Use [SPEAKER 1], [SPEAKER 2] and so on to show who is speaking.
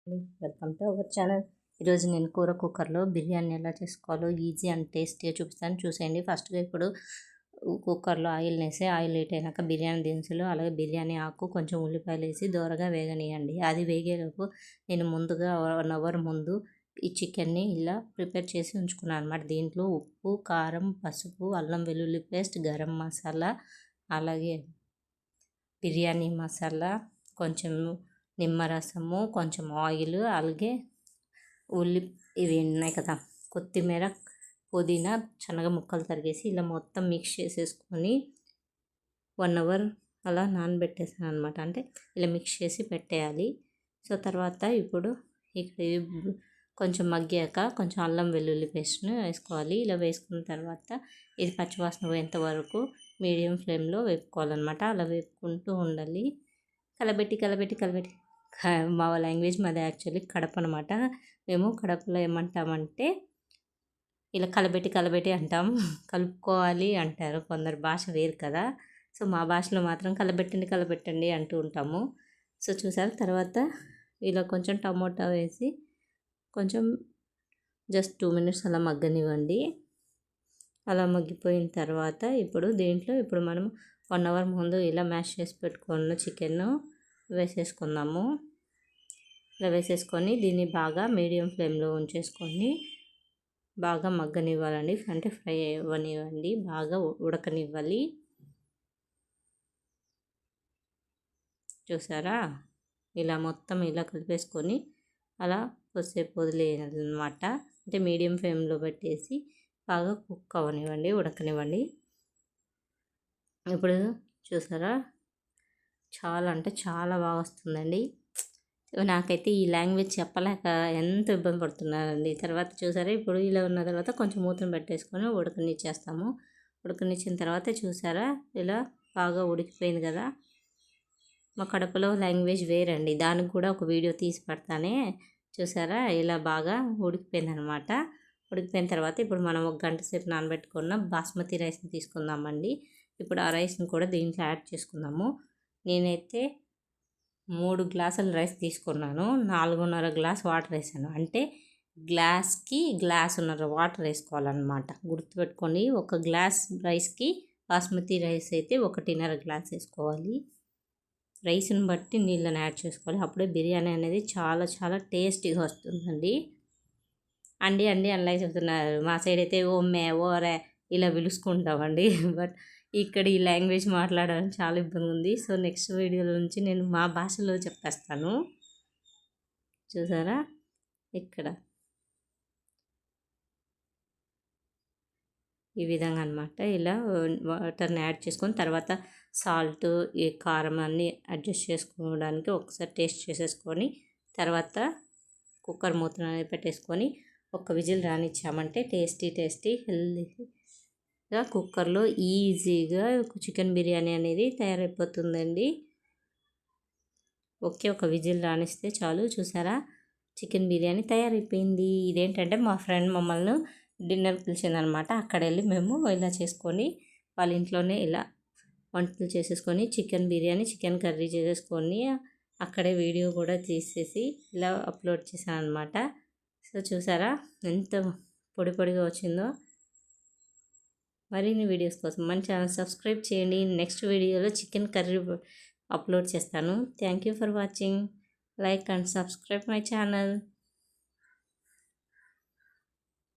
[SPEAKER 1] Welcome to our channel. ఈరోజు నేను కూర కుక్కర్లో బిర్యానీ ఎలా చేసుకోవాలో ఈజీ అండ్ టేస్టీగా చూపిస్తాను, చూసేయండి. ఫస్ట్గా ఇప్పుడు కుక్కర్లో ఆయిల్ వేసి ఆయిల్ హీట్ అయినాక బిర్యానీ దినుసులు అలాగే బిర్యానీ ఆకు కొంచెం ఉల్లిపాయలు వేసి దోరగా వేగనీయండి. అది వేగేలోపు నేను ముందుగా 1 అవర్ ముందు ఈ చికెన్ని ఇలా ప్రిపేర్ చేసి ఉంచుకున్నాను అనమాట. దీంట్లో ఉప్పు, కారం, పసుపు, అల్లం వెల్లుల్లి పేస్ట్, గరం మసాలా, అలాగే బిర్యానీ మసాలా, కొంచెం నిమ్మరసము, కొంచెం ఆయిల్, అలాగే ఇవి ఉన్నాయి కదా, కొత్తిమీర, పుదీనా, శనగ ముక్కలు తరిగేసి ఇలా మొత్తం మిక్స్ చేసేసుకొని 1 అవర్ అలా నానబెట్టేసాను అనమాట. అంటే ఇలా మిక్స్ చేసి పెట్టేయాలి. సో తర్వాత ఇప్పుడు ఇక్కడ కొంచెం మగ్గాక కొంచెం అల్లం వెల్లుల్లి పేస్ట్ను వేసుకోవాలి. ఇలా వేసుకున్న తర్వాత ఇది పచ్చివాసన పోయేంత వరకు మీడియం ఫ్లేమ్లో వేపుకోవాలన్నమాట. అలా వేపుకుంటూ ఉండాలి. కలబెట్టి మా లాంగ్వేజ్ మాది యాక్చువల్లీ కడప అనమాట. మేము కడపలో ఏమంటామంటే ఇలా కలబెట్టి అంటాం, కలుపుకోవాలి అంటారు. కొందరు భాష వేరు కదా. సో మా భాషలో మాత్రం కలబెట్టండి అంటూ ఉంటాము. సో చూసారు, తర్వాత ఇలా కొంచెం టమోటా వేసి కొంచెం జస్ట్ 2 minutes అలా మగ్గనివ్వండి. అలా మగ్గిపోయిన తర్వాత ఇప్పుడు దీంట్లో మనం 1 అవర్ ముందు ఇలా మ్యాష్ చేసి పెట్టుకున్న చికెన్ వేసేసుకుందాము. ఇలా వేసేసుకొని దీన్ని బాగా మీడియం ఫ్లేమ్లో ఉంచేసుకొని బాగా మగ్గనివ్వాలండి. అంటే ఫ్రై అవ్వనివ్వండి, బాగా ఉడకనివ్వాలి. చూసారా, ఇలా మొత్తం ఇలా కలిపేసుకొని అలా కొద్దిసేపు వదిలేయాలన్నమాట. అంటే మీడియం ఫ్లేమ్లో పెట్టేసి బాగా కుక్ అవ్వనివ్వండి, ఉడకనివ్వండి. ఇప్పుడు చూసారా, చాలా అంటే చాలా బాగా వస్తుందండి. నాకైతే ఈ లాంగ్వేజ్ చెప్పలేక ఎంత ఇబ్బంది పడుతున్నానండి. తర్వాత చూసారా, ఇప్పుడు ఇలా ఉన్న తర్వాత కొంచెం మూతను పెట్టేసుకొని ఉడకనిచ్చేస్తాము. ఉడకనిచ్చిన తర్వాత చూసారా, ఇలా బాగా ఉడికిపోయింది కదా. మా కడపలో లాంగ్వేజ్ వేరండి, దానికి కూడా ఒక వీడియో తీసి పెడతానే. చూసారా, ఇలా బాగా ఉడికిపోయింది అనమాట. ఉడికిపోయిన తర్వాత ఇప్పుడు మనం 1 గంట సేపు నానబెట్టుకున్న బాస్మతి రైస్ని తీసుకుందామండి. ఇప్పుడు ఆ రైస్ని కూడా దీంట్లో యాడ్ చేసుకుందాము. నేనైతే 3 గ్లాసుల రైస్ తీసుకున్నాను, 4.5 గ్లాస్ వాటర్ వేసాను. అంటే గ్లాస్కి గ్లాసున్నర వాటర్ వేసుకోవాలన్నమాట. గుర్తుపెట్టుకోండి, 1 గ్లాస్ రైస్కి బాస్మతి రైస్ అయితే 1.5 గ్లాస్ వేసుకోవాలి. రైస్ని బట్టి నీళ్ళని యాడ్ చేసుకోవాలి. అప్పుడే బిర్యానీ అనేది చాలా చాలా టేస్టీగా వస్తుందండి. అండి అనలైజ్ చెప్తున్నారు. మా సైడ్ అయితే ఓమ్మే ఓరే ఇలా పిలుచుకుంటామండి. బట్ ఇక్కడ ఈ లాంగ్వేజ్ మాట్లాడడం చాలా ఇబ్బంది ఉంది. సో నెక్స్ట్ వీడియోలో నుంచి నేను మా భాషలో చెప్పేస్తాను. చూసారా, ఇక్కడ ఈ విధంగా అనమాట. ఇలా వాటర్ని యాడ్ చేసుకొని తర్వాత సాల్ట్, ఈ కారం అన్నీ అడ్జస్ట్ చేసుకోవడానికి ఒకసారి టేస్ట్ చేసేసుకొని తర్వాత కుక్కర్ మూతను పెట్టేసుకొని 1 విజిల్ రానిచ్చామంటే టేస్టీ హెల్తీగా కుక్కర్లో ఈజీగా చికెన్ బిర్యానీ అనేది తయారైపోతుందండి. 1 విజిల్ రానిస్తే చాలు. చూసారా, చికెన్ బిర్యానీ తయారైపోయింది. ఇదేంటంటే మా ఫ్రెండ్ మమ్మల్ని డిన్నర్ పిలిచిందనమాట. అక్కడ వెళ్ళి మేము ఇలా చేసుకొని వాళ్ళ ఇంట్లోనే ఇలా వంటలు చేసేసుకొని చికెన్ బిర్యానీ, చికెన్ కర్రీ చేసేసుకొని అక్కడే వీడియో కూడా తీసేసి ఇలా అప్లోడ్ చేశాను అనమాట. సో చూసారా, ఎంత పొడిగా వచ్చిందో. మరిన్ని వీడియోస్ కోసం మన ఛానల్ సబ్స్క్రైబ్ చేయండి. నెక్స్ట్ వీడియోలో చికెన్ కర్రీ అప్లోడ్ చేస్తాను. Thank you for watching. Like and subscribe my channel.